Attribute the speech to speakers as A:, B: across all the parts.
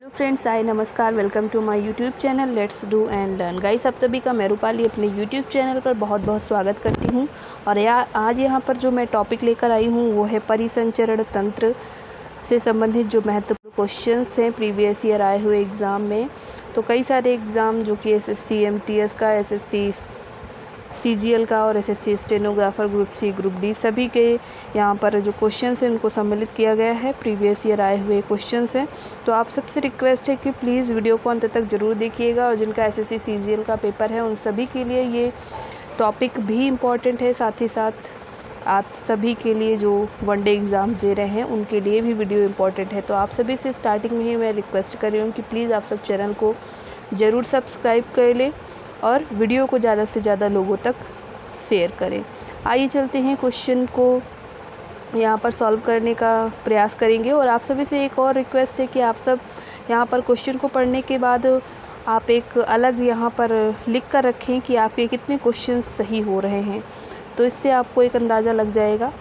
A: Hello friends, hi नमस्कार। Welcome to my YouTube channel let's do and learn. Guys, आप सभी का मैं रूपाली अपने यूट्यूब चैनल पर बहुत बहुत स्वागत करती हूं। और आज यहाँ पर जो मैं टॉपिक लेकर आई हूं वो है परिसंचरण तंत्र से संबंधित जो महत्वपूर्ण क्वेश्चंस हैं प्रीवियस ईयर आए हुए एग्ज़ाम में। तो कई सारे एग्ज़ाम जो कि एसएससी एमटीएस का, एसएससी सीजीएल का और SSC stenographer group C group D सभी के यहाँ पर जो क्वेश्चंस हैं उनको सम्मिलित किया गया है। प्रीवियस ईयर आए हुए क्वेश्चंस हैं। तो आप सबसे रिक्वेस्ट है कि प्लीज़ वीडियो को अंत तक ज़रूर देखिएगा। और जिनका एसएससी सीजीएल का पेपर है उन सभी के लिए ये टॉपिक भी इम्पॉर्टेंट है। साथ ही साथ आप सभी के लिए जो वनडे एग्ज़ाम दे रहे हैं उनके लिए भी वीडियो इम्पॉर्टेंट है। तो आप सभी से स्टार्टिंग में ही मैं रिक्वेस्ट कर रही हूँ कि प्लीज़ आप सब चैनल को ज़रूर सब्सक्राइब कर लें और वीडियो को ज़्यादा से ज़्यादा लोगों तक शेयर करें। आइए चलते हैं, क्वेश्चन को यहाँ पर सॉल्व करने का प्रयास करेंगे। और आप सभी से एक और रिक्वेस्ट है कि आप सब यहाँ पर क्वेश्चन को पढ़ने के बाद आप एक अलग यहाँ पर लिख कर रखें कि आपके कितने क्वेश्चन सही हो रहे हैं। तो इससे आपको एक अंदाज़ा लग जाएगा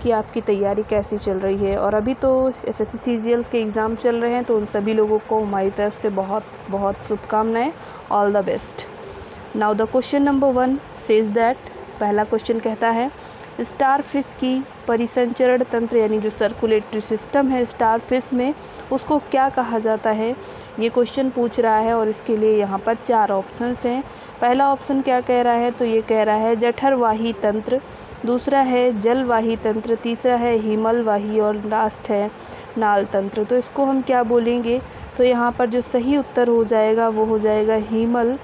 A: कि आपकी तैयारी कैसी चल रही है। और अभी तो एसएससी सीजीएल के एग्ज़ाम चल रहे हैं, तो उन सभी लोगों को हमारी तरफ से बहुत बहुत शुभकामनाएँ। All the best. Now the question number 1 says that, पहला क्वेश्चन कहता है स्टार फिश की परिसंचरण तंत्र यानी जो सर्कुलेटरी सिस्टम है स्टार फिश में, उसको क्या कहा जाता है। ये क्वेश्चन पूछ रहा है और इसके लिए यहाँ पर 4 ऑप्शंस हैं। पहला ऑप्शन क्या कह रहा है, तो ये कह रहा है जठरवाही तंत्र, दूसरा है जलवाही तंत्र, तीसरा है हिमलवाही और लास्ट है नाल तंत्र। तो इसको हम क्या बोलेंगे, तो यहाँ पर जो सही उत्तर हो जाएगा वो हो जाएगा हिमल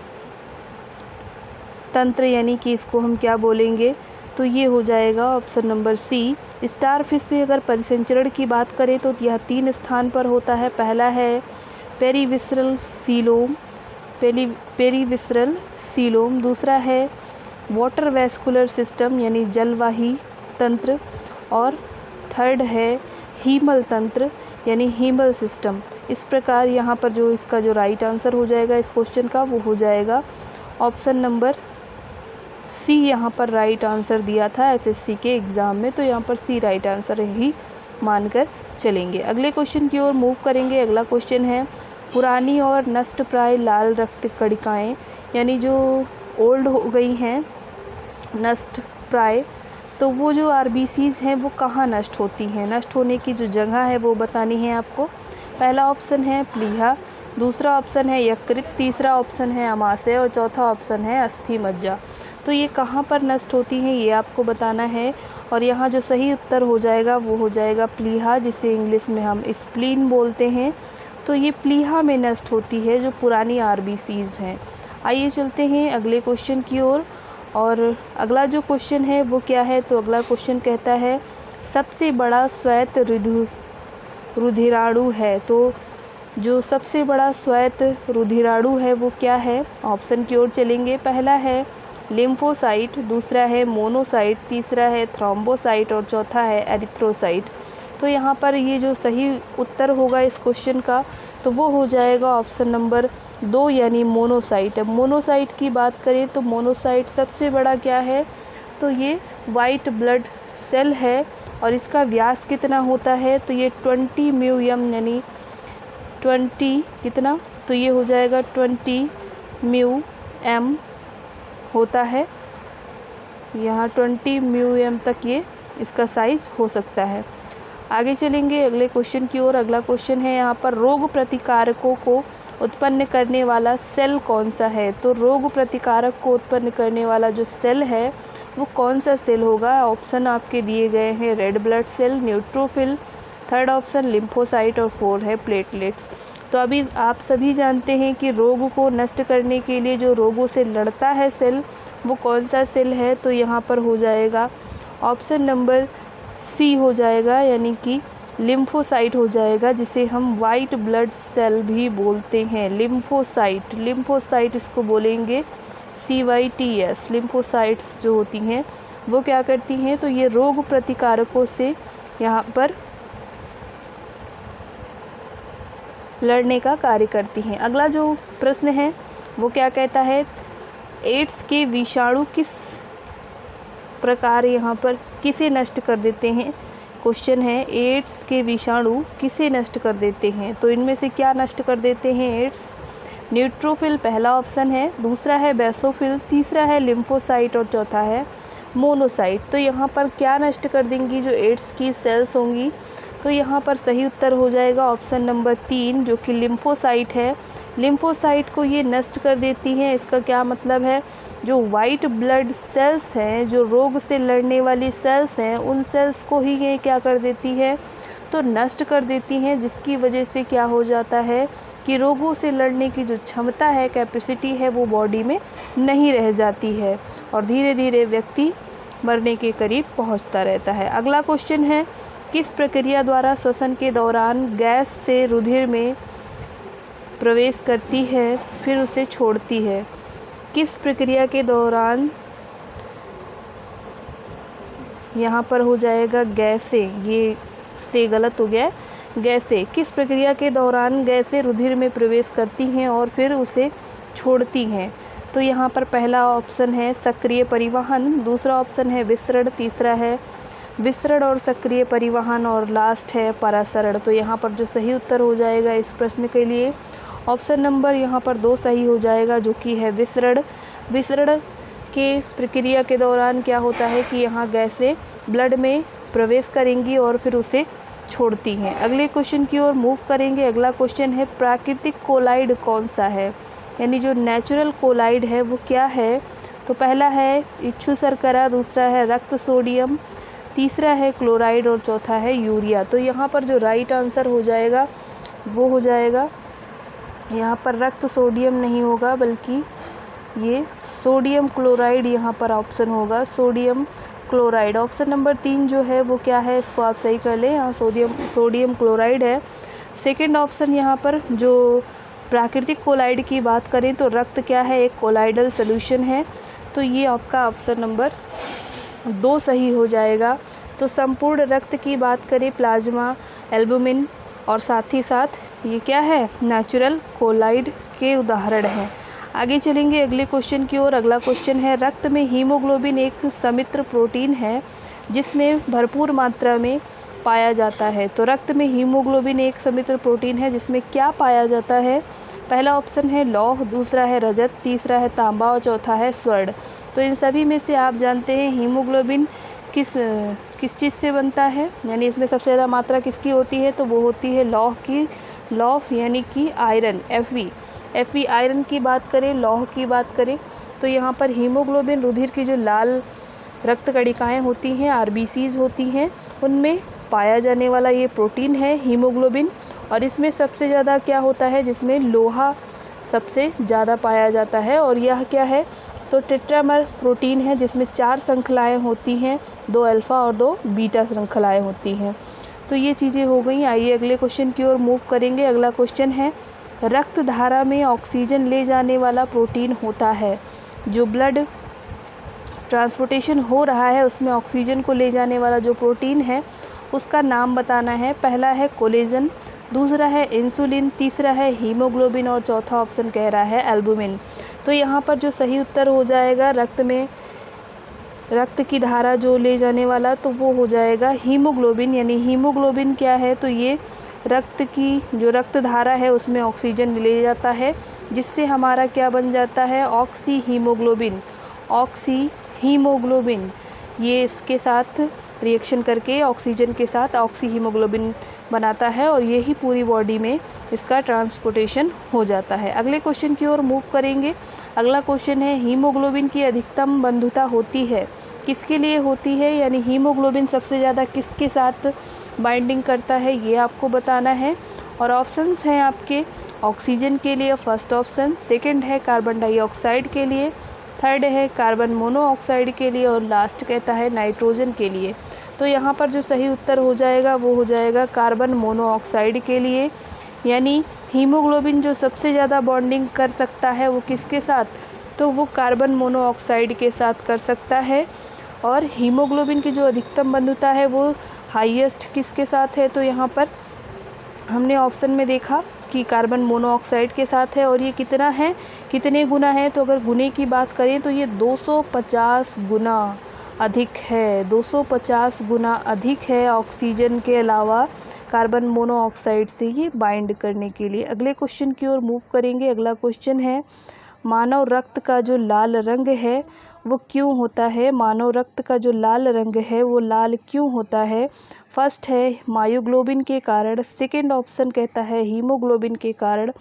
A: तंत्र, यानी कि इसको हम क्या बोलेंगे, तो ये हो जाएगा option number C. Starfish में अगर परिसंचरण की बात करें तो यह 3 स्थान पर होता है। पहला है पेरीविसरल सीलोम, पेरीविसरल सीलोम, दूसरा है वाटर वैस्कुलर सिस्टम यानी जलवाही तंत्र, और थर्ड है हीमल तंत्र यानी हीमल सिस्टम। इस प्रकार यहाँ पर जो इसका जो राइट आंसर हो जाएगा इस क्वेश्चन का वो हो जाएगा ऑप्शन नंबर सी। यहाँ पर राइट आंसर दिया था एसएससी के एग्ज़ाम में, तो यहाँ पर सी राइट आंसर ही मानकर चलेंगे। अगले क्वेश्चन की ओर मूव करेंगे। अगला क्वेश्चन है पुरानी और नष्ट प्राय लाल रक्त कणिकाएँ यानी जो ओल्ड हो गई हैं, नष्ट प्राय, तो वो जो आरबीसीज हैं वो कहाँ नष्ट होती हैं। नष्ट होने की जो जगह है वो बतानी है आपको। पहला ऑप्शन है प्लीहा, दूसरा ऑप्शन है यकृत, तीसरा ऑप्शन है अमाशय और चौथा ऑप्शन है अस्थि मज्जा। तो ये कहाँ पर नष्ट होती हैं ये आपको बताना है। और यहाँ जो सही उत्तर हो जाएगा वो हो जाएगा प्लीहा, जिसे इंग्लिश में हम स्प्लीन बोलते हैं। तो ये प्लीहा में नष्ट होती है जो पुरानी आरबीसीज हैं। आइए चलते हैं अगले क्वेश्चन की ओर। और अगला जो क्वेश्चन है वो क्या है, तो अगला क्वेश्चन कहता है सबसे बड़ा श्वेत रुधिराणु है। तो जो सबसे बड़ा श्वेत रुधिराणु है वो क्या है, ऑप्शन की ओर चलेंगे। पहला है लिम्फोसाइट, दूसरा है मोनोसाइट, तीसरा है थ्रोम्बोसाइट और चौथा है एरिथ्रोसाइट। तो यहाँ पर ये जो सही उत्तर होगा इस क्वेश्चन का तो वो हो जाएगा ऑप्शन नंबर 2 यानी मोनोसाइट। अब मोनोसाइट की बात करें तो मोनोसाइट सबसे बड़ा क्या है, तो ये वाइट ब्लड सेल है और इसका व्यास कितना होता है, तो ये 20 म्यूएम यानी 20 कितना, तो ये हो जाएगा 20 म्यूएम होता है। यहाँ 20 म्यूएम तक ये इसका साइज़ हो सकता है। आगे चलेंगे अगले क्वेश्चन की ओर। अगला क्वेश्चन है यहाँ पर रोग प्रतिकारकों को उत्पन्न करने वाला सेल कौन सा है। तो रोग प्रतिकारक को उत्पन्न करने वाला जो सेल है वो कौन सा सेल होगा। ऑप्शन आपके दिए गए हैं red blood cell, neutrophil, third option lymphocyte और 4 है प्लेटलेट्स। तो अभी आप सभी जानते हैं कि रोग को नष्ट करने के लिए जो रोगों से लड़ता है सेल वो कौन सा सेल है, तो यहाँ पर हो जाएगा ऑप्शन नंबर सी हो जाएगा यानी कि लिम्फोसाइट हो जाएगा, जिसे हम वाइट ब्लड सेल भी बोलते हैं। लिम्फोसाइट, लिम्फोसाइट इसको बोलेंगे CYTS। लिम्फोसाइट्स जो होती हैं वो क्या करती हैं, तो ये रोग प्रतिकारकों से यहाँ पर लड़ने का कार्य करती हैं। अगला जो प्रश्न है वो क्या कहता है, एड्स के विषाणु किस प्रकार यहाँ पर किसे नष्ट कर देते हैं। क्वेश्चन है एड्स के विषाणु किसे नष्ट कर देते हैं? तो इनमें से क्या नष्ट कर देते हैं एड्स? न्यूट्रोफिल पहला ऑप्शन है, दूसरा है बेसोफिल, तीसरा है लिम्फोसाइट और चौथा है मोनोसाइट। तो यहाँ पर क्या नष्ट कर देंगी जो एड्स की सेल्स होंगी? तो यहाँ पर सही उत्तर हो जाएगा ऑप्शन नंबर 3 जो कि लिम्फोसाइट है। लिम्फोसाइट को ये नष्ट कर देती हैं। इसका क्या मतलब है? जो वाइट ब्लड सेल्स हैं, जो रोग से लड़ने वाली सेल्स हैं, उन सेल्स को ही ये क्या कर देती है? तो नष्ट कर देती हैं, जिसकी वजह से क्या हो जाता है कि रोगों से लड़ने की जो क्षमता है, कैपेसिटी है, वो बॉडी में नहीं रह जाती है और धीरे धीरे व्यक्ति मरने के करीब पहुंचता रहता है। अगला क्वेश्चन है किस प्रक्रिया द्वारा श्वसन के दौरान गैस से रुधिर में प्रवेश करती है फिर उसे छोड़ती है? किस प्रक्रिया के दौरान, यहाँ पर हो जाएगा गैसें, ये से गलत हो गया, गैसें किस प्रक्रिया के दौरान गैसें रुधिर में प्रवेश करती हैं और फिर उसे छोड़ती हैं? तो यहाँ पर पहला ऑप्शन है सक्रिय परिवहन, दूसरा ऑप्शन है विसरण, तीसरा है विसरण और सक्रिय परिवहन और लास्ट है परासरण। तो यहाँ पर जो सही उत्तर हो जाएगा इस प्रश्न के लिए ऑप्शन नंबर यहाँ पर 2 सही हो जाएगा जो कि है विसरण। विसरण के प्रक्रिया के दौरान क्या होता है कि यहाँ गैसें ब्लड में प्रवेश करेंगी और फिर उसे छोड़ती हैं। अगले क्वेश्चन की ओर मूव करेंगे। अगला क्वेश्चन है प्राकृतिक कोलाइड कौन सा है, यानी जो नेचुरल कोलाइड है वो क्या है? तो पहला है इच्छू शर्करा, दूसरा है रक्त सोडियम, तीसरा है क्लोराइड और चौथा है यूरिया। तो यहाँ पर जो राइट आंसर हो जाएगा वो हो जाएगा, यहाँ पर रक्त सोडियम नहीं होगा बल्कि ये सोडियम क्लोराइड यहाँ पर ऑप्शन होगा, सोडियम क्लोराइड। ऑप्शन नंबर 3 जो है वो क्या है, इसको आप सही कर लें, यहाँ सोडियम क्लोराइड है। सेकंड ऑप्शन यहाँ पर जो प्राकृतिक कोलाइड की बात करें तो रक्त क्या है, एक कोलाइडल सोल्यूशन है। तो ये आपका ऑप्शन नंबर 2 सही हो जाएगा। तो संपूर्ण रक्त की बात करें प्लाज्मा, एल्बुमिन और साथ ही साथ ये क्या है, नेचुरल कोलाइड के उदाहरण हैं। आगे चलेंगे अगले क्वेश्चन की ओर। अगला क्वेश्चन है रक्त में हीमोग्लोबिन एक समित्र प्रोटीन है जिसमें भरपूर मात्रा में पाया जाता है। तो रक्त में हीमोग्लोबिन एक समित्र प्रोटीन है जिसमें क्या पाया जाता है? पहला ऑप्शन है लौह, दूसरा है रजत, तीसरा है तांबा और चौथा है स्वर्ण। तो इन सभी में से आप जानते हैं हीमोग्लोबिन किस चीज़ से बनता है, यानी इसमें सबसे ज़्यादा मात्रा किसकी होती है? तो वो होती है लौह की, लौह यानी कि आयरन, Fe आयरन की बात करें, लौह की बात करें तो यहाँ पर हीमोग्लोबिन रुधिर की जो लाल रक्त कणिकाएँ होती हैं, RBCs होती हैं, उनमें पाया जाने वाला ये प्रोटीन है हीमोग्लोबिन। और इसमें सबसे ज़्यादा क्या होता है, जिसमें लोहा सबसे ज़्यादा पाया जाता है और यह क्या है, तो टेट्रामर प्रोटीन है जिसमें 4 श्रृंखलाएँ होती हैं, 2 अल्फ़ा और 2 बीटा श्रृंखलाएँ होती हैं। तो ये चीज़ें हो गई। आइए अगले क्वेश्चन की ओर मूव करेंगे। अगला क्वेश्चन है रक्त धारा में ऑक्सीजन ले जाने वाला प्रोटीन होता है, जो ब्लड ट्रांसपोर्टेशन हो रहा है उसमें ऑक्सीजन को ले जाने वाला जो प्रोटीन है उसका नाम बताना है। पहला है कोलेजन, दूसरा है इंसुलिन, तीसरा है हीमोग्लोबिन और चौथा ऑप्शन कह रहा है एल्बुमिन। तो यहाँ पर जो सही उत्तर हो जाएगा रक्त की धारा जो ले जाने वाला, तो वो हो जाएगा हीमोग्लोबिन। यानी हीमोग्लोबिन क्या है, तो ये रक्त की जो रक्त धारा है उसमें ऑक्सीजन ले जाता है जिससे हमारा क्या बन जाता है, ऑक्सी हीमोग्लोबिन। ये इसके साथ रिएक्शन करके ऑक्सीजन के साथ ऑक्सी हीमोग्लोबिन बनाता है और यही पूरी बॉडी में इसका ट्रांसपोर्टेशन हो जाता है। अगले क्वेश्चन की ओर मूव करेंगे। अगला क्वेश्चन है हीमोग्लोबिन की अधिकतम बंधुता होती है किसके लिए होती है, यानी हीमोग्लोबिन सबसे ज़्यादा किसके साथ बाइंडिंग करता है ये आपको बताना है। और ऑप्शंस हैं आपके ऑक्सीजन के लिए फर्स्ट ऑप्शन, सेकंड है कार्बन डाइऑक्साइड के लिए, थर्ड है कार्बन मोनोऑक्साइड के लिए और लास्ट कहता है नाइट्रोजन के लिए। तो यहाँ पर जो सही उत्तर हो जाएगा वो हो जाएगा कार्बन मोनोऑक्साइड के लिए। यानी हीमोग्लोबिन जो सबसे ज़्यादा बॉन्डिंग कर सकता है वो किसके साथ, तो वो कार्बन मोनोऑक्साइड के साथ कर सकता है। और हीमोग्लोबिन की जो अधिकतम बंधुता है वो हाईएस्ट किसके साथ है, तो यहाँ पर हमने ऑप्शन में देखा कि कार्बन मोनोऑक्साइड के साथ है। और ये कितना है, कितने गुना है, तो अगर गुने की बात करें तो ये 250 गुना अधिक है, 250 गुना अधिक है ऑक्सीजन के अलावा कार्बन मोनोऑक्साइड से ये बाइंड करने के लिए। अगले क्वेश्चन की ओर मूव करेंगे। अगला क्वेश्चन है, मानव रक्त का जो लाल रंग है वो क्यों होता है? मानव रक्त का जो लाल रंग है वो लाल क्यों होता है? फर्स्ट है मायोग्लोबिन के कारण, सेकंड ऑप्शन कहता है हीमोग्लोबिन के कारण,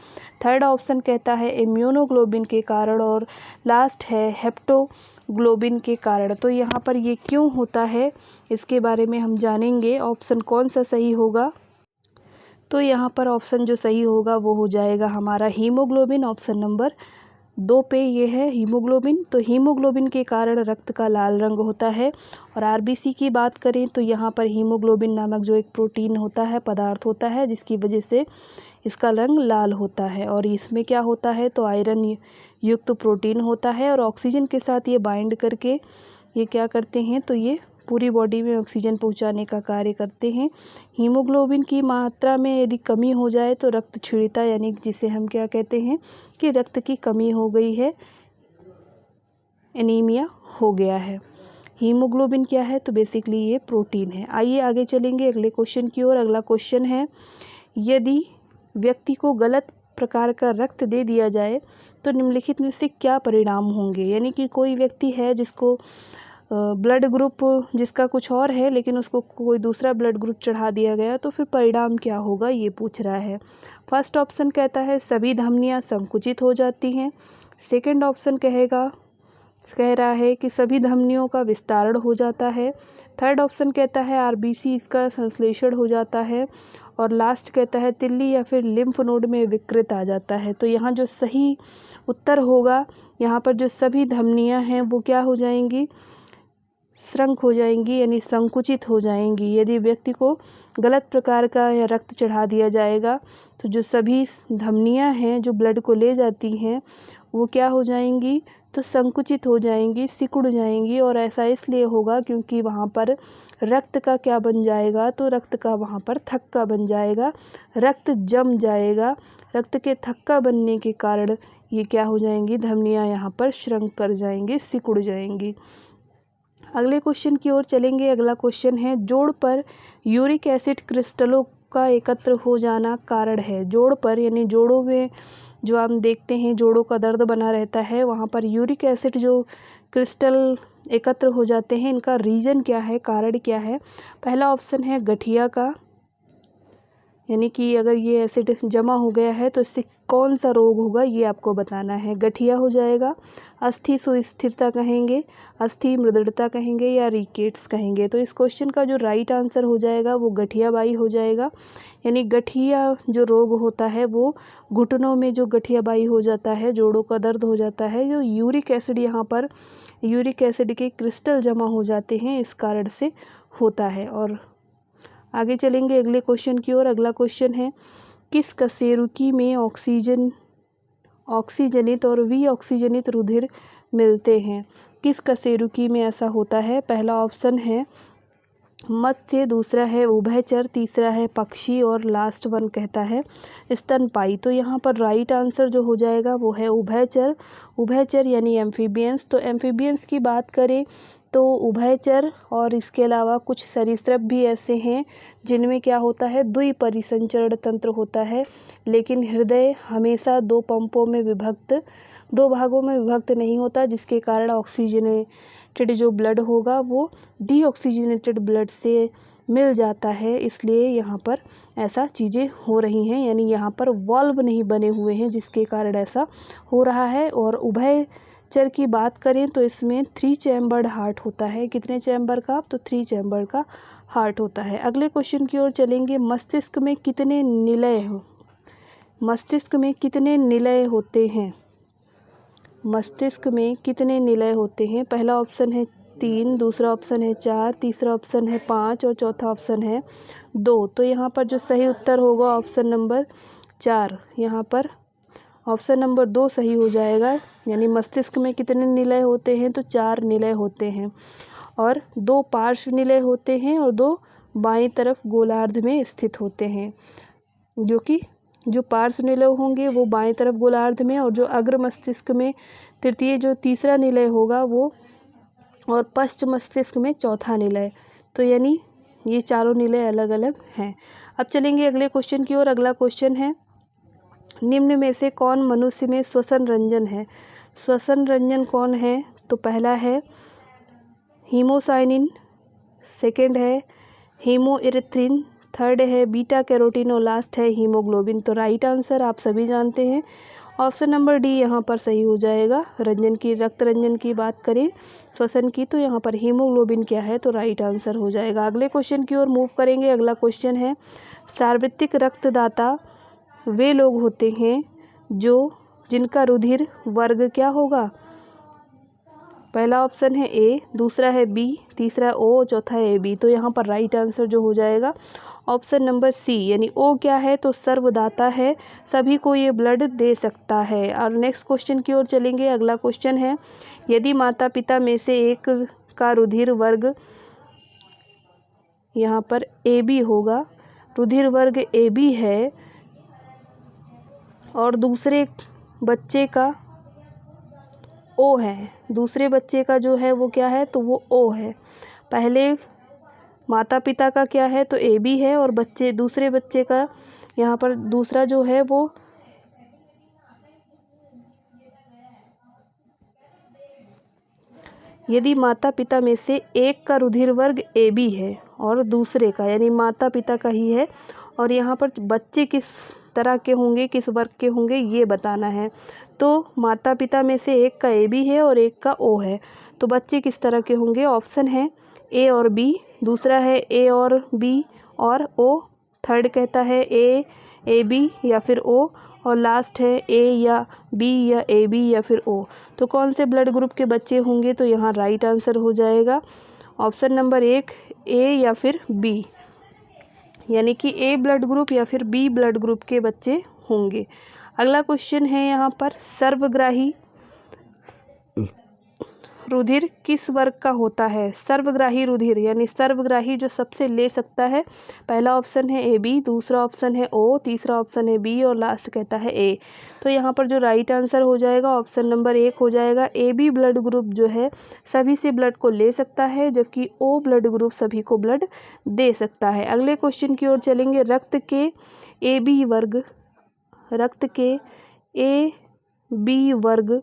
A: थर्ड ऑप्शन कहता है इम्यूनोग्लोबिन के कारण और लास्ट है हेप्टोग्लोबिन के कारण। तो यहाँ पर ये क्यों होता है इसके बारे में हम जानेंगे। ऑप्शन कौन सा सही होगा? तो यहाँ पर ऑप्शन जो सही होगा वो हो जाएगा हमारा हीमोग्लोबिन। ऑप्शन नंबर 2 पे ये है हीमोग्लोबिन। तो हीमोग्लोबिन के कारण रक्त का लाल रंग होता है। और आरबीसी की बात करें तो यहाँ पर हीमोग्लोबिन नामक जो एक प्रोटीन होता है, पदार्थ होता है, जिसकी वजह से इसका रंग लाल होता है। और इसमें क्या होता है तो आयरन युक्त प्रोटीन होता है और ऑक्सीजन के साथ ये बाइंड करके ये क्या करते हैं तो ये पूरी बॉडी में ऑक्सीजन पहुंचाने का कार्य करते हैं। हीमोग्लोबिन की मात्रा में यदि कमी हो जाए तो रक्तक्षीणता, यानी जिसे हम क्या कहते हैं कि रक्त की कमी हो गई है, एनीमिया हो गया है। हीमोग्लोबिन क्या है तो बेसिकली ये प्रोटीन है। आइए आगे चलेंगे अगले क्वेश्चन की ओर। अगला क्वेश्चन है, यदि व्यक्ति को गलत प्रकार का रक्त दे दिया जाए तो निम्नलिखित में से क्या परिणाम होंगे? यानी कि कोई व्यक्ति है जिसको ब्लड ग्रुप जिसका कुछ और है लेकिन उसको कोई दूसरा ब्लड ग्रुप चढ़ा दिया गया तो फिर परिणाम क्या होगा ये पूछ रहा है। फर्स्ट ऑप्शन कहता है सभी धमनियां संकुचित हो जाती हैं। सेकंड ऑप्शन कह रहा है कि सभी धमनियों का विस्तारण हो जाता है। थर्ड ऑप्शन कहता है आरबीसी इसका संश्लेषण हो जाता है। और लास्ट कहता है तिल्ली या फिर लिम्फ नोड में विकृत आ जाता है। तो यहाँ जो सही उत्तर होगा, यहाँ पर जो सभी धमनियाँ हैं वो क्या हो जाएंगी, श्रंक हो जाएंगी, यानी संकुचित हो जाएंगी। यदि व्यक्ति को गलत प्रकार का या रक्त चढ़ा दिया जाएगा तो जो सभी धमनियां हैं जो ब्लड को ले जाती हैं वो क्या हो जाएंगी तो संकुचित हो जाएंगी, सिकुड़ जाएंगी। और ऐसा इसलिए होगा क्योंकि वहाँ पर रक्त का क्या बन जाएगा तो रक्त का वहाँ पर थक्का बन जाएगा, रक्त जम जाएगा। रक्त के थक्का बनने के कारण ये क्या हो जाएंगी, धमनियाँ यहाँ पर श्रंक कर जाएंगी, सिकुड़ जाएंगी। अगले क्वेश्चन की ओर चलेंगे। अगला क्वेश्चन है, जोड़ पर यूरिक एसिड क्रिस्टलों का एकत्र हो जाना कारण है। जोड़ पर यानी जोड़ों में जो हम देखते हैं जोड़ों का दर्द बना रहता है, वहाँ पर यूरिक एसिड जो क्रिस्टल एकत्र हो जाते हैं, इनका रीजन क्या है, कारण क्या है? पहला ऑप्शन है गठिया का, यानी कि अगर ये एसिड जमा हो गया है तो इससे कौन सा रोग होगा ये आपको बताना है। गठिया हो जाएगा, अस्थि सुस्थिरता कहेंगे, अस्थि मृदुलता कहेंगे या रिकेट्स कहेंगे। तो इस क्वेश्चन का जो राइट आंसर हो जाएगा वो गठियाबाई हो जाएगा। यानी गठिया जो रोग होता है वो घुटनों में जो गठियाबाई हो जाता है, जोड़ों का दर्द हो जाता है, जो यूरिक एसिड यहाँ पर यूरिक एसिड के क्रिस्टल जमा हो जाते हैं इस कारण से होता है। और आगे चलेंगे अगले क्वेश्चन की ओर। अगला क्वेश्चन है, किस कशेरुकी में ऑक्सीजनित और विऑक्सीजनित रुधिर मिलते हैं? किस कशेरुकी में ऐसा होता है? पहला ऑप्शन है मत्स्य, दूसरा है उभयचर, तीसरा है पक्षी और लास्ट वन कहता है स्तनपायी। तो यहाँ पर राइट आंसर जो हो जाएगा वो है उभयचर। उभयचर यानी एम्फीबियंस। तो एम्फीबियंस की बात करें तो उभयचर और इसके अलावा कुछ सरीसृप भी ऐसे हैं जिनमें क्या होता है, द्विपरिसंचरण तंत्र होता है, लेकिन हृदय हमेशा दो भागों में विभक्त नहीं होता, जिसके कारण ऑक्सीजनेटेड जो ब्लड होगा वो डीऑक्सीजनेटेड ब्लड से मिल जाता है। इसलिए यहाँ पर ऐसा चीज़ें हो रही हैं, यानी यहाँ पर वॉल्व नहीं बने हुए हैं जिसके कारण ऐसा हो रहा है। और उभयचर की बात करें तो इसमें 3 चैम्बर्ड हार्ट होता है। कितने चैम्बर का? तो 3 चैम्बर का हार्ट होता है। अगले क्वेश्चन की ओर चलेंगे। मस्तिष्क में कितने निलय होते हैं? मस्तिष्क में कितने निलय होते हैं? पहला ऑप्शन है 3, दूसरा ऑप्शन है 4, तीसरा ऑप्शन है 5 और चौथा ऑप्शन है 2। तो यहाँ पर जो सही उत्तर होगा ऑप्शन नंबर 4, यहाँ पर ऑप्शन नंबर 2 सही हो जाएगा। यानी मस्तिष्क में कितने निलय होते हैं? तो 4 निलय होते हैं और 2 पार्श्व निलय होते हैं और 2 बाईं तरफ गोलार्ध में स्थित होते हैं, जो पार्श्व निलय होंगे वो बाईं तरफ गोलार्ध में, और जो अग्र मस्तिष्क में तीसरा निलय होगा वो और पश्च मस्तिष्क में चौथा निलय। तो यानी ये चारों निलय अलग अलग हैं। अब चलेंगे अगले क्वेश्चन की ओर। अगला क्वेश्चन है, निम्न में से कौन मनुष्य में श्वसन रंजन है? श्वसन रंजन कौन है? तो पहला है हीमोसाइनिन, सेकंड है हीमोइरिथ्रिन, थर्ड है बीटा कैरोटीन और लास्ट है हीमोग्लोबिन। तो राइट आंसर आप सभी जानते हैं ऑप्शन नंबर डी यहाँ पर सही हो जाएगा। रंजन की, रक्त रंजन की बात करें श्वसन की, तो यहाँ पर हीमोग्लोबिन क्या है, तो राइट आंसर हो जाएगा। अगले क्वेश्चन की ओर मूव करेंगे। अगला क्वेश्चन है, सार्वत्रिक रक्तदाता वे लोग होते हैं जिनका रुधिर वर्ग क्या होगा? पहला ऑप्शन है ए, दूसरा है बी, तीसरा ओ, चौथा है ए बी। तो यहाँ पर राइट आंसर जो हो जाएगा ऑप्शन नंबर सी, यानी ओ क्या है, तो सर्वदाता है, सभी को ये ब्लड दे सकता है। और नेक्स्ट क्वेश्चन की ओर चलेंगे। अगला क्वेश्चन है, यदि माता पिता में से एक का रुधिर वर्ग यहाँ पर ए बी होगा, रुधिर वर्ग ए बी है और दूसरे बच्चे का ओ है, दूसरे बच्चे का जो है वो क्या है, तो वो ओ है। पहले माता पिता का क्या है, तो ए बी है और दूसरे बच्चे का यहाँ पर दूसरा जो है वो यदि माता पिता में से एक का रुधिर वर्ग ए बी है और दूसरे का, यानी माता पिता का ही है, और यहाँ पर बच्चे किस तरह के होंगे, किस वर्ग के होंगे, ये बताना है। तो माता पिता में से एक का ए बी है और एक का ओ है, तो बच्चे किस तरह के होंगे? ऑप्शन है ए और बी, दूसरा है ए और बी और ओ, थर्ड कहता है ए बी या फिर ओ, और लास्ट है ए या बी या ए बी या फिर ओ। तो कौन से ब्लड ग्रुप के बच्चे होंगे? तो यहाँ राइट आंसर हो जाएगा ऑप्शन नंबर एक, ए या फिर बी, यानी कि ए ब्लड ग्रुप या फिर बी ब्लड ग्रुप के बच्चे होंगे। अगला क्वेश्चन है यहाँ पर, सर्वग्राही रुधिर किस वर्ग का होता है? सर्वग्राही रुधिर, यानी सर्वग्राही जो सबसे ले सकता है। पहला ऑप्शन है ए बी, दूसरा ऑप्शन है ओ, तीसरा ऑप्शन है बी और लास्ट कहता है ए। तो यहाँ पर जो राइट आंसर हो जाएगा ऑप्शन नंबर एक हो जाएगा। ए बी ब्लड ग्रुप जो है सभी से ब्लड को ले सकता है, जबकि ओ ब्लड ग्रुप सभी को ब्लड दे सकता है। अगले क्वेश्चन की ओर चलेंगे। रक्त के ए बी वर्ग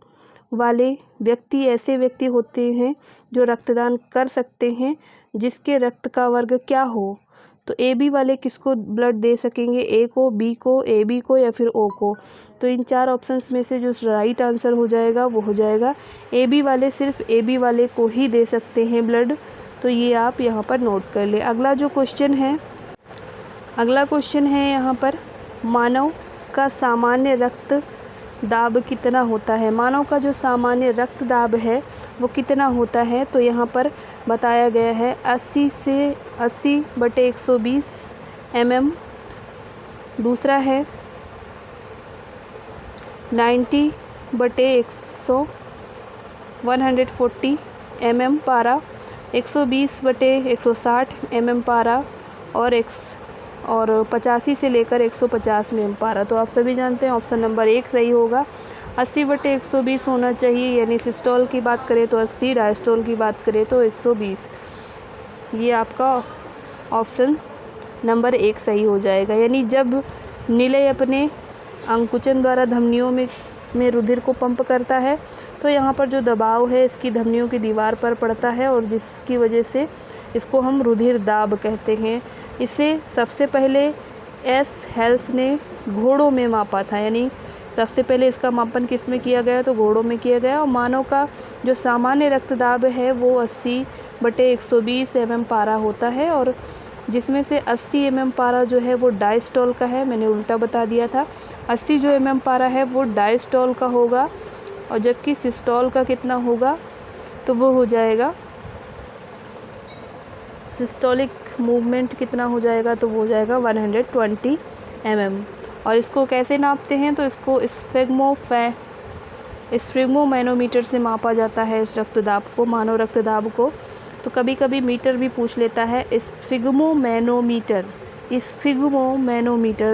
A: वाले व्यक्ति ऐसे व्यक्ति होते हैं जो रक्तदान कर सकते हैं जिसके रक्त का वर्ग क्या हो? तो ए बी वाले किसको ब्लड दे सकेंगे? ए को, बी को, ए बी को या फिर ओ को? तो इन चार ऑप्शंस में से जो राइट आंसर हो जाएगा वो हो जाएगा ए बी वाले, सिर्फ ए बी वाले को ही दे सकते हैं ब्लड। तो ये आप यहाँ पर नोट कर ले। अगला क्वेश्चन है यहाँ पर, मानव का सामान्य रक्त दाब कितना होता है? मानव का जो सामान्य रक्त दाब है वो कितना होता है? तो यहाँ पर बताया गया है 80/120 mm, दूसरा है 90/140 mm पारा, 120/160 mm पारा और 85 से लेकर 150 mm पारा। तो आप सभी जानते हैं ऑप्शन नंबर एक सही होगा। 80/120 होना चाहिए, यानी सिस्टोल की बात करें तो 80, डायस्टोल की बात करें तो 120। ये आपका ऑप्शन नंबर एक सही हो जाएगा। यानी जब निलय अपने अंकुचन द्वारा धमनियों में रुधिर को पंप करता है तो यहाँ पर जो दबाव है इसकी धमनियों की दीवार पर पड़ता है और जिसकी वजह से इसको हम रुधिर दाब कहते हैं। इसे सबसे पहले एस हेल्स ने घोड़ों में मापा था, यानी सबसे पहले इसका मापन किस में किया गया? तो घोड़ों में किया गया। और मानव का जो सामान्य रक्तदाब है वो 80/120 mm पारा होता है, और जिसमें से 80 mm पारा जो है वो डायस्टोल का है। मैंने उल्टा बता दिया था, 80 जो mm पारा है वो डायस्टोल का होगा, और जबकि सिस्टोल का कितना होगा? तो वो हो जाएगा, सिस्टोलिक मूवमेंट कितना हो जाएगा? तो वो हो जाएगा 120 mm। और इसको कैसे नापते हैं? तो इसको स्फिग्मोमैनोमीटर से मापा जाता है इस रक्तदाब को, मानव रक्तदाब को। तो कभी कभी मीटर भी पूछ लेता है। स्फिग्मोमैनोमीटर,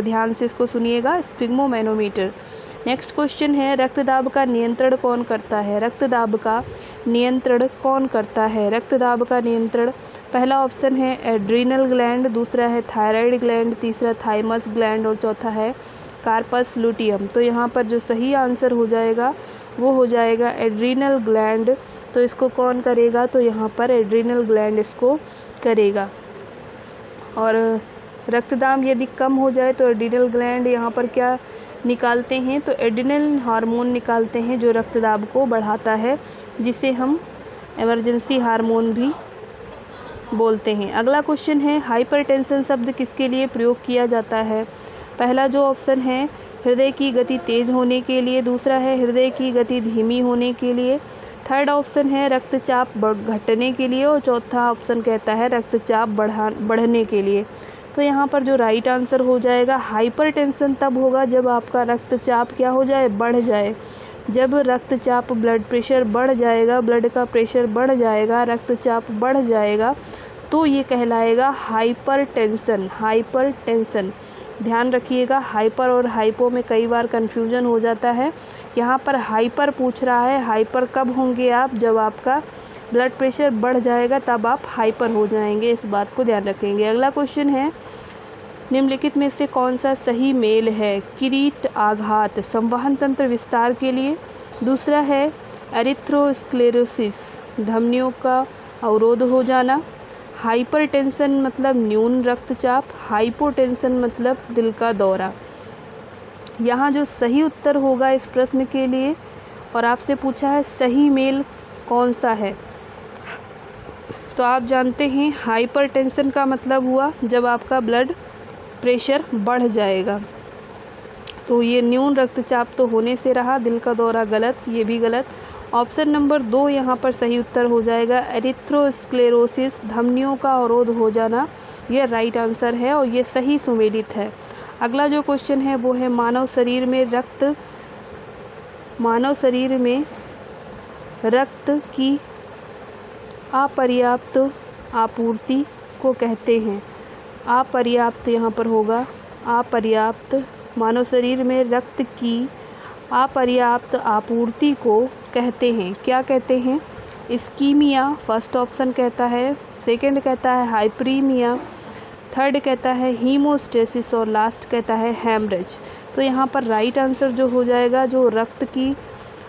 A: ध्यान से इसको सुनिएगा, स्फिग्मोमैनोमीटर नेक्स्ट क्वेश्चन है, रक्तदाब का नियंत्रण कौन करता है? रक्तदाब का नियंत्रण कौन करता है? रक्तदाब का नियंत्रण, पहला ऑप्शन है एड्रीनल ग्लैंड, दूसरा है थायराइड ग्लैंड, तीसरा थाइमस ग्लैंड और चौथा है कार्पस लुटियम। तो यहाँ पर जो सही आंसर हो जाएगा वो हो जाएगा एड्रीनल ग्लैंड। तो इसको कौन करेगा? तो यहाँ पर एड्रीनल ग्लैंड इसको करेगा। और रक्तदाब यदि कम हो जाए तो एड्रीनल ग्लैंड यहाँ पर क्या निकालते हैं? तो एड्रीनल हार्मोन निकालते हैं जो रक्तदाब को बढ़ाता है, जिसे हम इमरजेंसी हार्मोन भी बोलते हैं। अगला क्वेश्चन है, हाइपरटेंशन शब्द किसके लिए प्रयोग किया जाता है? पहला जो ऑप्शन है हृदय की गति तेज होने के लिए, दूसरा है हृदय की गति धीमी होने के लिए, थर्ड ऑप्शन है रक्तचाप घटने के लिए और चौथा ऑप्शन कहता है रक्तचाप बढ़ने के लिए। तो यहाँ पर जो राइट आंसर हो जाएगा, हाइपरटेंशन तब होगा जब आपका रक्तचाप क्या हो जाए? बढ़ जाए। जब रक्तचाप, ब्लड प्रेशर बढ़ जाएगा, ब्लड का प्रेशर बढ़ जाएगा, रक्तचाप बढ़ जाएगा, तो ये कहलाएगा हाइपरटेंशन। हाइपरटेंशन ध्यान रखिएगा, हाइपर और हाइपो में कई बार कन्फ्यूजन हो जाता है। यहाँ पर हाइपर पूछ रहा है। हाइपर कब होंगे आप? जब आपका ब्लड प्रेशर बढ़ जाएगा तब आप हाइपर हो जाएंगे, इस बात को ध्यान रखेंगे। अगला क्वेश्चन है, निम्नलिखित में से कौन सा सही मेल है? किरीट आघात संवहन तंत्र विस्तार के लिए, दूसरा है एरिथ्रोस्क्लेरोसिस धमनियों का अवरोध हो जाना, हाइपरटेंशन मतलब न्यून रक्तचाप, हाइपोटेंशन मतलब दिल का दौरा। यहाँ जो सही उत्तर होगा इस प्रश्न के लिए, और आपसे पूछा है सही मेल कौन सा है, तो आप जानते हैं हाइपरटेंशन का मतलब हुआ जब आपका ब्लड प्रेशर बढ़ जाएगा। तो ये न्यून रक्तचाप तो होने से रहा, दिल का दौरा गलत, ये भी गलत। ऑप्शन नंबर 2 यहाँ पर सही उत्तर हो जाएगा, एरिथ्रोस्क्लेरोसिस धमनियों का अवरोध हो जाना, ये राइट आंसर है और ये सही सुमेलित है। अगला जो क्वेश्चन है वो है, मानव शरीर में रक्त की अपर्याप्त आपूर्ति को कहते हैं। अपर्याप्त यहाँ पर होगा, अपर्याप्त, मानव शरीर में रक्त की अपर्याप्त आपूर्ति को कहते हैं। क्या कहते हैं? इस्कीमिया फर्स्ट ऑप्शन कहता है, सेकंड कहता है हाइपरीमिया, थर्ड कहता है हीमोस्टेसिस और लास्ट कहता है हेमरेज। तो यहाँ पर राइट आंसर जो हो जाएगा, जो रक्त की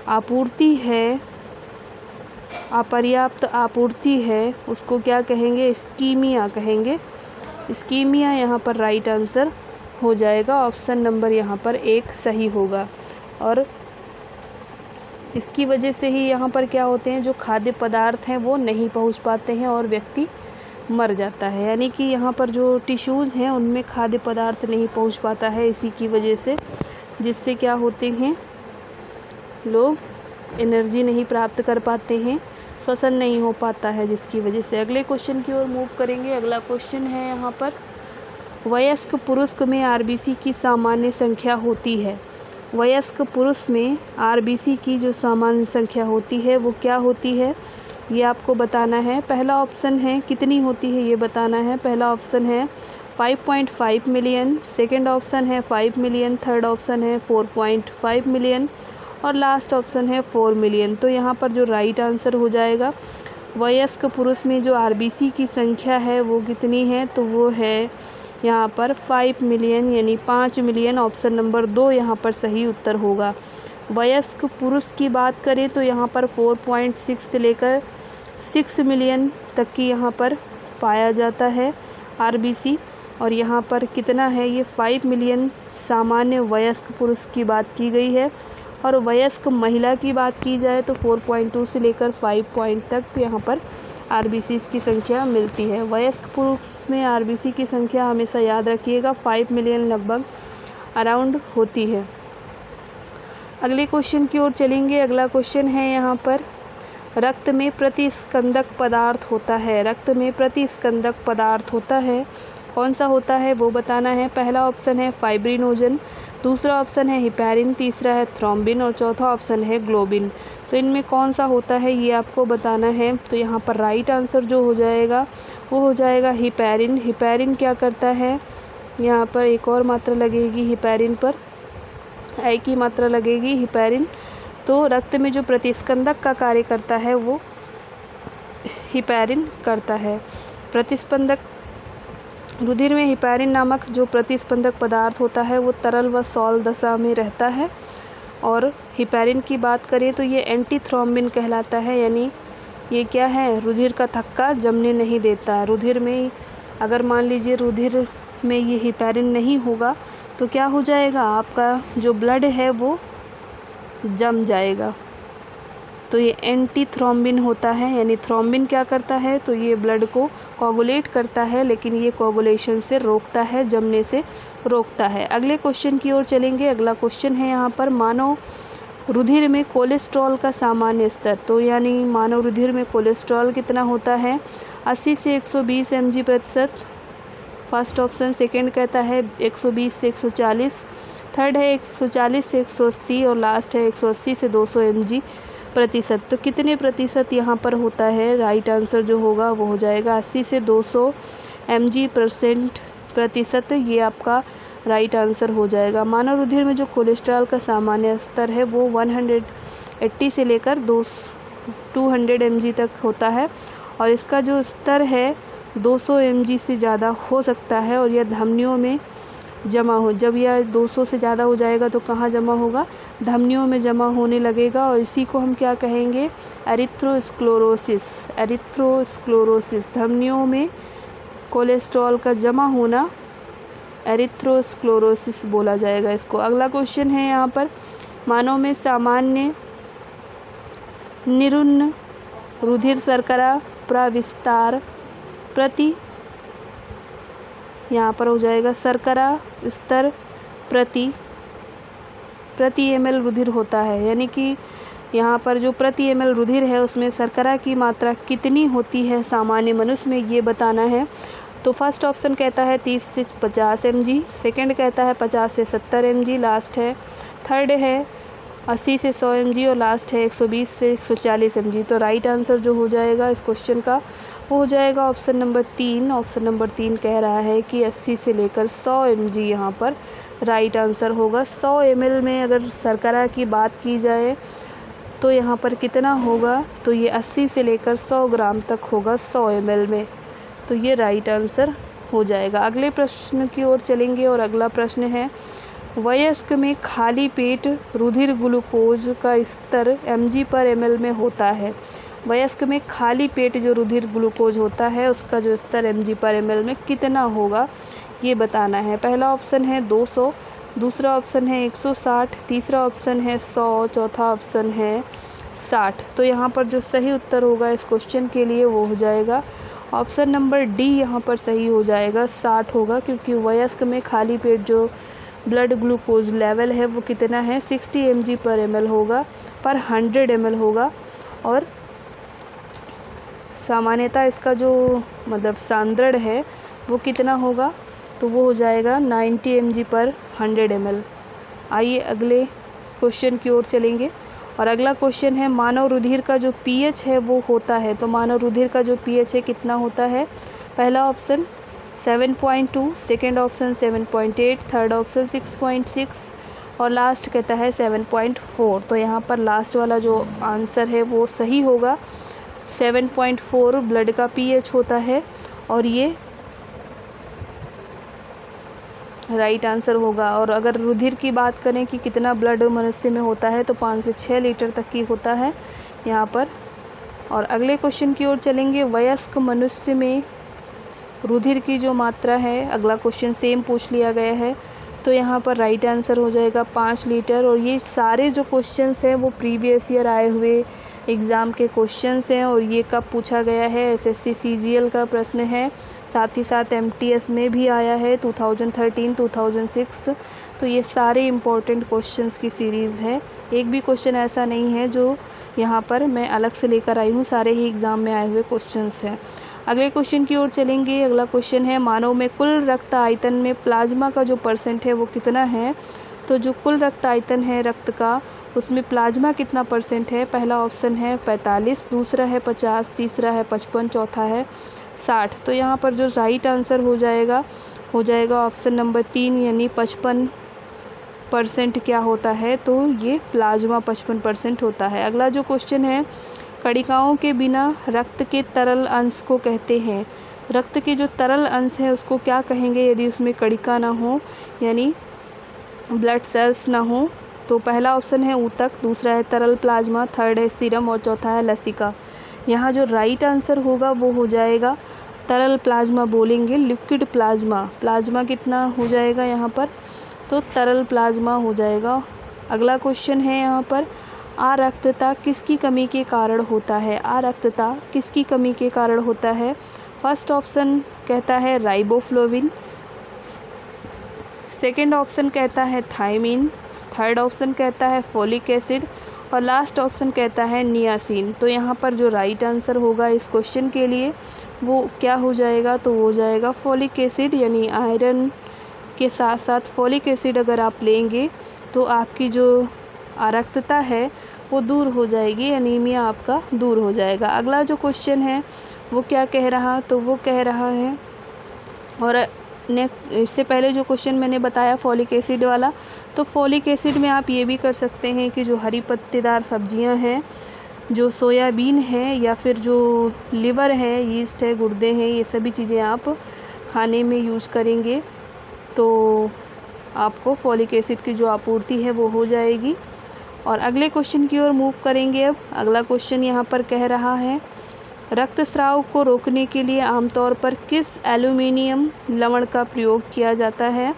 A: आपूर्ति है, अपर्याप्त आपूर्ति है, उसको क्या कहेंगे? इस्कीमिया कहेंगे। इस्कीमिया यहाँ पर राइट आंसर हो जाएगा। ऑप्शन नंबर यहाँ पर 1 सही होगा। और इसकी वजह से ही यहाँ पर क्या होते हैं, जो खाद्य पदार्थ हैं वो नहीं पहुँच पाते हैं और व्यक्ति मर जाता है। यानी कि यहाँ पर जो टिश्यूज़ हैं उनमें खाद्य पदार्थ नहीं पहुँच पाता है, इसी की वजह से, जिससे क्या होते हैं, लोग एनर्जी नहीं प्राप्त कर पाते हैं, श्वसन नहीं हो पाता है, जिसकी वजह से। अगले क्वेश्चन की ओर मूव करेंगे। अगला क्वेश्चन है यहाँ पर, वयस्क पुरुष में आरबीसी की सामान्य संख्या होती है। वयस्क पुरुष में आरबीसी की जो सामान्य संख्या होती है वो क्या होती है, ये आपको बताना है। पहला ऑप्शन है कितनी होती है ये बताना है। पहला ऑप्शन है 5.5 मिलियन, सेकेंड ऑप्शन है 5 मिलियन, थर्ड ऑप्शन है 4.5 मिलियन और लास्ट ऑप्शन है 4 मिलियन। तो यहाँ पर जो राइट आंसर हो जाएगा, वयस्क पुरुष में जो आरबीसी की संख्या है वो कितनी है, तो वो है यहाँ पर 5 मिलियन यानी 5 मिलियन। ऑप्शन नंबर 2 यहाँ पर सही उत्तर होगा। वयस्क पुरुष की बात करें तो यहाँ पर 4.6 से लेकर 6 मिलियन तक की यहाँ पर पाया जाता है आरबीसी, और यहाँ पर कितना है, ये 5 मिलियन सामान्य वयस्क पुरुष की बात की गई है। और वयस्क महिला की बात की जाए तो 4.2 से लेकर 5 तक यहाँ पर आरबीसी की संख्या मिलती है। वयस्क पुरुष में आरबीसी की संख्या हमेशा याद रखिएगा 5 मिलियन लगभग अराउंड होती है। अगले क्वेश्चन की ओर चलेंगे। अगला क्वेश्चन है यहाँ पर, रक्त में प्रतिस्कंदक पदार्थ होता है। रक्त में प्रतिस्कंदक पदार्थ होता है, कौन सा होता है वो बताना है। पहला ऑप्शन है फाइब्रिनोजन, दूसरा ऑप्शन है हिपैरिन, तीसरा है थ्रोम्बिन और चौथा ऑप्शन है ग्लोबिन। तो इनमें कौन सा होता है ये आपको बताना है। तो यहाँ पर राइट आंसर जो हो जाएगा वो हो जाएगा हिपैरिन। हिपैरिन क्या करता है, यहाँ पर एक और मात्रा लगेगी हिपैरिन पर। आई की मात्रा लगेगी हिपैरिन। तो रक्त में जो प्रतिस्पंदक का कार्य करता है वो हिपैरिन करता है। प्रतिस्पंदक रुधिर में हिपैरिन नामक जो प्रतिस्पंदक पदार्थ होता है वो तरल व सॉल दशा में रहता है। और हिपैरिन की बात करें तो ये एंटी थ्रोम्बिन कहलाता है, यानी ये क्या है, रुधिर का थक्का जमने नहीं देता। रुधिर में अगर मान लीजिए रुधिर में ये हिपैरिन नहीं होगा तो क्या हो जाएगा, आपका जो ब्लड है वो जम जाएगा। तो ये एंटी थ्रोम्बिन होता है, यानी थ्रोम्बिन क्या करता है, तो ये ब्लड को कोगुलेट करता है, लेकिन ये कोगुलेशन से रोकता है, जमने से रोकता है। अगले क्वेश्चन की ओर चलेंगे। अगला क्वेश्चन है यहाँ पर, मानव रुधिर में कोलेस्ट्रॉल का सामान्य स्तर। तो यानी मानव रुधिर में कोलेस्ट्रॉल कितना होता है, 80 से 120 mg/, फर्स्ट ऑप्शन। सेकंड कहता है 120 से 140, थर्ड है 140 से 180 और लास्ट है 180 से 200 mg/। तो कितने प्रतिशत यहाँ पर होता है, राइट आंसर जो होगा वो हो जाएगा 80 से 200 mg/%। ये आपका राइट आंसर हो जाएगा। मानव रुधिर में जो कोलेस्ट्रॉल का सामान्य स्तर है वो 180 से लेकर 200 mg तक होता है, और इसका जो स्तर है 200 mg से ज़्यादा हो सकता है, और यह धमनियों में जमा हो, जब यह 200 से ज़्यादा हो जाएगा तो कहाँ जमा होगा, धमनियों में जमा होने लगेगा, और इसी को हम क्या कहेंगे, एरिथ्रोस्क्लेरोसिस। एरिथ्रोस्क्लेरोसिस, धमनियों में कोलेस्ट्रॉल का जमा होना एरिथ्रोस्क्लेरोसिस बोला जाएगा इसको। अगला क्वेश्चन है यहाँ पर, मानव में सामान्य निरुन्न रुधिर शर्करा प्रविस्तार प्रति, यहाँ पर हो जाएगा शर्करा स्तर प्रति ml रुधिर होता है, यानी कि यहाँ पर जो प्रति ml रुधिर है उसमें शर्करा की मात्रा कितनी होती है सामान्य मनुष्य में, ये बताना है। तो फर्स्ट ऑप्शन कहता है 30 से 50 mg, सेकंड कहता है 50 से 70 mg, लास्ट है थर्ड है 80 से 100 mg और लास्ट है 120 से 140 mg। तो राइट आंसर जो हो जाएगा इस क्वेश्चन का वो हो जाएगा ऑप्शन नंबर 3। ऑप्शन नंबर 3 कह रहा है कि 80 से लेकर 100 mg यहाँ पर राइट आंसर होगा। 100 ml में अगर शर्करा की बात की जाए तो यहाँ पर कितना होगा, तो ये 80 से लेकर 100 ग्राम तक होगा 100 ml में, तो ये राइट आंसर हो जाएगा। अगले प्रश्न की ओर चलेंगे और अगला प्रश्न है, वयस्क में खाली पेट रुधिर ग्लूकोज का स्तर mg/ml में होता है। वयस्क में खाली पेट जो रुधिर ग्लूकोज होता है उसका जो स्तर mg/ml में कितना होगा ये बताना है। पहला ऑप्शन है 200, दूसरा ऑप्शन है 160, तीसरा ऑप्शन है 100, चौथा ऑप्शन है 60। तो यहाँ पर जो सही उत्तर होगा इस क्वेश्चन के लिए वो हो जाएगा ऑप्शन नंबर डी, यहाँ पर सही हो जाएगा 60 होगा, क्योंकि वयस्क में खाली पेट जो ब्लड ग्लूकोज लेवल है वो कितना है 60 mg/ml होगा, पर 100 ml होगा, और सामान्यतः इसका जो मतलब सांद्रण है वो कितना होगा, तो वो हो जाएगा 90 mg/100 ml। आइए अगले क्वेश्चन की ओर चलेंगे और अगला क्वेश्चन है, मानव रुधिर का जो पीएच है वो होता है। तो मानव रुधिर का जो पीएच है कितना होता है, पहला option 7.2, second option 7.8, third option 6.6 और लास्ट कहता है 7.4। तो यहाँ पर लास्ट वाला जो आंसर है वो सही होगा, 7.4 ब्लड का पीएच होता है, और ये राइट आंसर होगा। और अगर रुधिर की बात करें कि कितना ब्लड मनुष्य में होता है तो 5 से 6 लीटर तक की होता है यहाँ पर। और अगले क्वेश्चन की ओर चलेंगे, वयस्क मनुष्य में रुधिर की जो मात्रा है, अगला क्वेश्चन सेम पूछ लिया गया है, तो यहाँ पर राइट आंसर हो जाएगा 5 लीटर। और ये सारे जो क्वेश्चंस हैं वो प्रीवियस ईयर आए हुए एग्ज़ाम के क्वेश्चंस हैं, और ये कब पूछा गया है, एसएससी सीजीएल का प्रश्न है, साथ ही साथ एमटीएस में भी आया है 2013, 2006। तो ये सारे इम्पोर्टेंट क्वेश्चंस की सीरीज़ है, एक भी क्वेश्चन ऐसा नहीं है जो यहाँ पर मैं अलग से लेकर आई हूँ, सारे ही एग्ज़ाम में आए हुए क्वेश्चंस हैं। अगले क्वेश्चन की ओर चलेंगे। अगला क्वेश्चन है, मानव में कुल रक्त आयतन में प्लाज्मा का जो परसेंट है वो कितना है। तो जो कुल रक्त आयतन है रक्त का, उसमें प्लाज्मा कितना परसेंट है, पहला ऑप्शन है 45, दूसरा है 50, तीसरा है 55, चौथा है 60। तो यहाँ पर जो राइट आंसर हो जाएगा ऑप्शन नंबर 3 यानी 55 % क्या होता है, तो ये प्लाज्मा 55% होता है। अगला जो क्वेश्चन है, कणिकाओं के बिना रक्त के तरल अंश को कहते हैं। रक्त के जो तरल अंश है उसको क्या कहेंगे यदि उसमें कणिका ना हो, यानी ब्लड सेल्स ना हो? तो पहला ऑप्शन है ऊतक, दूसरा है तरल प्लाज्मा, थर्ड है सीरम और चौथा है लसिका। यहाँ जो राइट आंसर होगा वो हो जाएगा तरल प्लाज्मा बोलेंगे, लिक्विड प्लाज्मा। प्लाज्मा कितना हो जाएगा यहाँ पर, तो तरल प्लाज्मा हो जाएगा। अगला क्वेश्चन है यहाँ पर, आरक्तता किसकी कमी के कारण होता है? आरक्तता किसकी कमी के कारण होता है? फर्स्ट ऑप्शन कहता है राइबोफ्लोविन, सेकेंड ऑप्शन कहता है थायमिन, थर्ड ऑप्शन कहता है फोलिक एसिड और लास्ट ऑप्शन कहता है नियासिन। तो यहाँ पर जो राइट आंसर होगा इस क्वेश्चन के लिए वो क्या हो जाएगा, तो वो हो जाएगा फोलिक एसिड, यानी आयरन के साथ साथ फोलिक एसिड अगर आप लेंगे तो आपकी जो आरक्तता है वो दूर हो जाएगी, एनीमिया आपका दूर हो जाएगा। अगला जो क्वेश्चन है वो क्या कह रहा, तो वो कह रहा है, और नेक्स्ट इससे पहले जो क्वेश्चन मैंने बताया फॉलिक एसिड वाला, तो फॉलिक एसिड में आप ये भी कर सकते हैं कि जो हरी पत्तेदार सब्जियां हैं, जो सोयाबीन है या फिर जो लिवर है, यीस्ट है, गुर्दे हैं, ये सभी चीज़ें आप खाने में यूज़ करेंगे तो आपको फॉलिक एसिड की जो आपूर्ति है वो हो जाएगी। और अगले क्वेश्चन की ओर मूव करेंगे। अब अगला क्वेश्चन यहाँ पर कह रहा है, रक्तस्राव को रोकने के लिए आमतौर पर किस एल्यूमिनियम लवण का प्रयोग किया जाता है?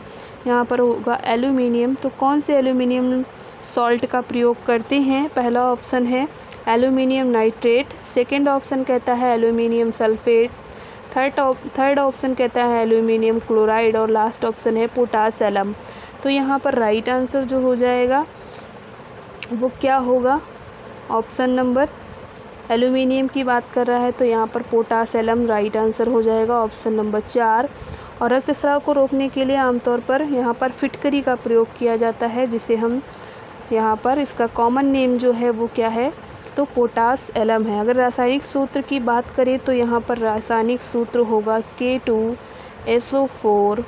A: यहाँ पर होगा एल्यूमिनियम, तो कौन से एल्यूमिनियम सॉल्ट का प्रयोग करते हैं? पहला ऑप्शन है एल्यूमिनियम नाइट्रेट, सेकंड ऑप्शन कहता है एल्यूमिनियम सल्फेट, थर्ड ऑप्शन कहता है एल्यूमिनियम क्लोराइड और लास्ट ऑप्शन है पोटास एलम। तो यहाँ पर राइट आंसर जो हो जाएगा वो क्या होगा? ऑप्शन नंबर एल्यूमिनियम की बात कर रहा है तो यहाँ पर पोटास एलम राइट आंसर हो जाएगा, ऑप्शन नंबर 4। और रक्तस्राव को रोकने के लिए आमतौर पर यहाँ पर फिटकरी का प्रयोग किया जाता है, जिसे हम यहाँ पर इसका कॉमन नेम जो है वो क्या है, तो पोटास एलम है। अगर रासायनिक सूत्र की बात करें तो यहाँ पर रासायनिक सूत्र होगा K2SO4,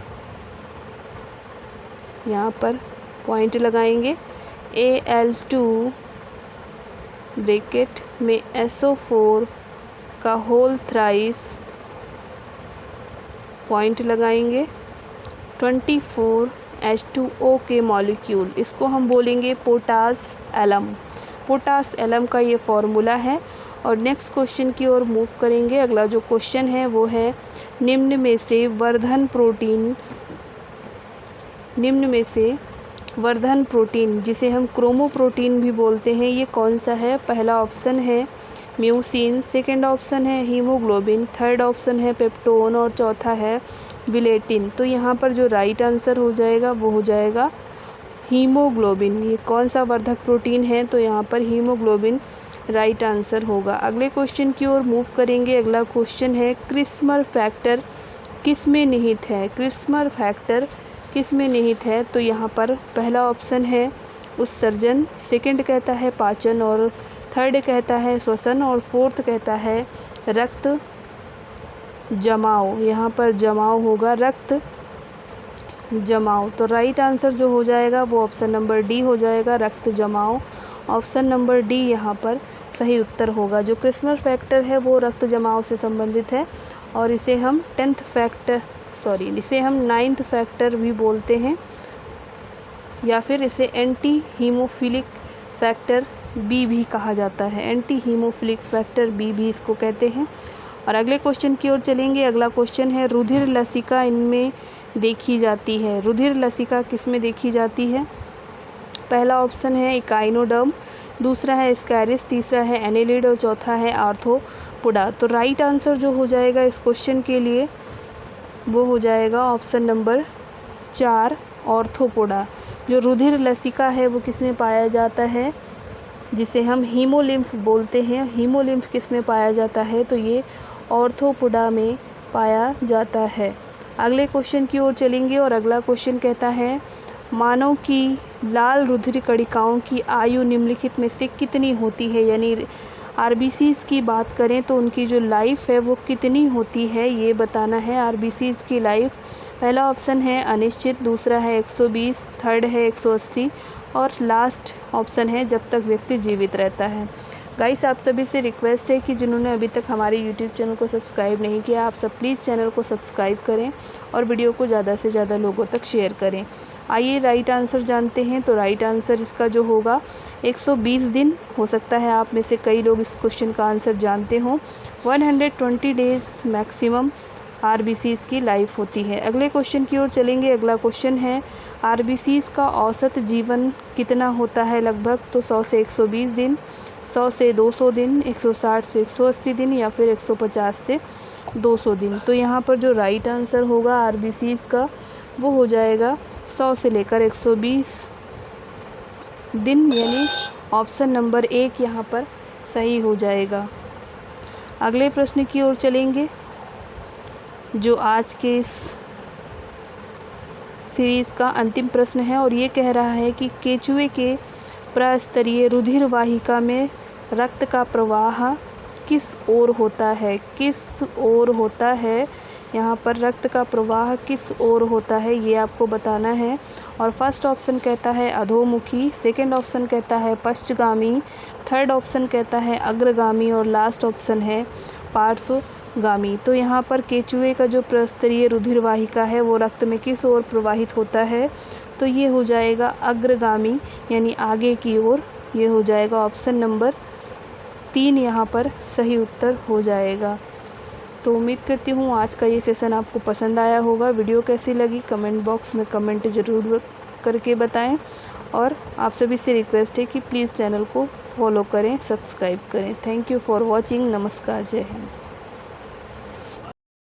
A: यहाँ पर पॉइंट लगाएंगे, Al2 ब्रैकेट में SO4 का होल थ्राइस पॉइंट लगाएंगे, 24H2O के मॉलिक्यूल, इसको हम बोलेंगे पोटास एलम। पोटास एलम का ये फॉर्मूला है। और नेक्स्ट क्वेश्चन की ओर मूव करेंगे। अगला जो क्वेश्चन है वो है, निम्न में से वर्धन प्रोटीन जिसे हम क्रोमोप्रोटीन भी बोलते हैं, ये कौन सा है? पहला ऑप्शन है म्यूसिन, सेकंड ऑप्शन है हीमोग्लोबिन, थर्ड ऑप्शन है पेप्टोन और चौथा है विलेटिन। तो यहाँ पर जो राइट आंसर हो जाएगा वो हो जाएगा हीमोग्लोबिन। ये कौन सा वर्धक प्रोटीन है? तो यहाँ पर हीमोग्लोबिन राइट आंसर होगा। अगले क्वेश्चन की ओर मूव करेंगे। अगला क्वेश्चन है, क्रिस्मर फैक्टर किस में निहित है? क्रिस्मर फैक्टर किस में निहित है? तो यहाँ पर पहला ऑप्शन है उत्सर्जन, सेकंड कहता है पाचन और थर्ड कहता है श्वसन और फोर्थ कहता है रक्त जमाव। यहाँ पर जमाव होगा, रक्त जमाव। तो राइट आंसर जो हो जाएगा वो ऑप्शन नंबर डी हो जाएगा, रक्त जमाव। ऑप्शन नंबर डी यहाँ पर सही उत्तर होगा। जो क्रिस्मर फैक्टर है वो रक्त जमाव से संबंधित है और इसे हम इसे हम 9th फैक्टर भी बोलते हैं, या फिर इसे एंटी हीमोफिलिक फैक्टर बी भी कहा जाता है। एंटी हीमोफिलिक फैक्टर बी भी इसको कहते हैं। और अगले क्वेश्चन की ओर चलेंगे। अगला क्वेश्चन है, रुधिर लसिका इनमें देखी जाती है। रुधिर लसिका किस में देखी जाती है? पहला ऑप्शन है इकाइनोडर्म, दूसरा है स्कैरिस, तीसरा है एनेलिड और चौथा है आर्थ्रोपोडा। तो राइट आंसर जो हो जाएगा इस क्वेश्चन के लिए वो हो जाएगा ऑप्शन नंबर 4, आर्थ्रोपोडा। जो रुधिर लसिका है वो किस में पाया जाता है? जिसे हम हीमोलिम्फ बोलते हैं। हीमोलिम्फ किस में पाया जाता है? तो ये आर्थ्रोपोडा में पाया जाता है। अगले क्वेश्चन की ओर चलेंगे और अगला क्वेश्चन कहता है, मानव की लाल रुधिर कणिकाओं की आयु निम्नलिखित में से कितनी होती है? यानी आरबीसीज़ की बात करें तो उनकी जो लाइफ है वो कितनी होती है ये बताना है। आरबीसीज़ की लाइफ, पहला ऑप्शन है अनिश्चित, दूसरा है 120, थर्ड है 180 और लास्ट ऑप्शन है जब तक व्यक्ति जीवित रहता है। गाइस, आप सभी से रिक्वेस्ट है कि जिन्होंने अभी तक हमारे यूट्यूब चैनल को सब्सक्राइब नहीं किया, आप सब प्लीज़ चैनल को सब्सक्राइब करें और वीडियो को ज़्यादा से ज़्यादा लोगों तक शेयर करें। आइए राइट आंसर जानते हैं। तो राइट आंसर इसका जो होगा 120 दिन। हो सकता है आप में से कई लोग इस क्वेश्चन का आंसर जानते हों। 120 डेज़ मैक्सिमम आरबीसीज़ की लाइफ होती है। अगले क्वेश्चन की ओर चलेंगे। अगला क्वेश्चन है आरबीसीज़ का औसत जीवन कितना होता है लगभग? तो 100 से 120 दिन, 100 से 200 दिन, 160 से 180 दिन या फिर 150 से 200 दिन। तो यहाँ पर जो राइट आंसर होगा आरबीसीज़ का वो हो जाएगा 100 से लेकर 120 दिन, यानी ऑप्शन नंबर 1 यहाँ पर सही हो जाएगा। अगले प्रश्न की ओर चलेंगे, जो आज के इस सीरीज़ का अंतिम प्रश्न है और ये कह रहा है कि केंचुए के प्रस्तरीय रुधिर वाहिका में रक्त का प्रवाह किस ओर होता है? किस ओर होता है? यहाँ पर रक्त का प्रवाह किस ओर होता है ये आपको बताना है। और फर्स्ट ऑप्शन कहता है अधोमुखी, सेकंड ऑप्शन कहता है पश्चगामी, थर्ड ऑप्शन कहता है अग्रगामी और लास्ट ऑप्शन है पार्श्वगामी। तो यहाँ पर केंचुए का जो प्रस्तरीय रुधिर वाहिका है वो रक्त में किस ओर प्रवाहित होता है? तो ये हो जाएगा अग्रगामी, यानी आगे की ओर। ये हो जाएगा ऑप्शन नंबर 3 यहाँ पर सही उत्तर हो जाएगा। तो उम्मीद करती हूँ आज का ये सेशन आपको पसंद आया होगा। वीडियो कैसी लगी कमेंट बॉक्स में कमेंट ज़रूर करके बताएं और आप सभी से रिक्वेस्ट है कि प्लीज़ चैनल को फॉलो करें, सब्सक्राइब करें। Thank you for watching. नमस्कार, जय हिंद।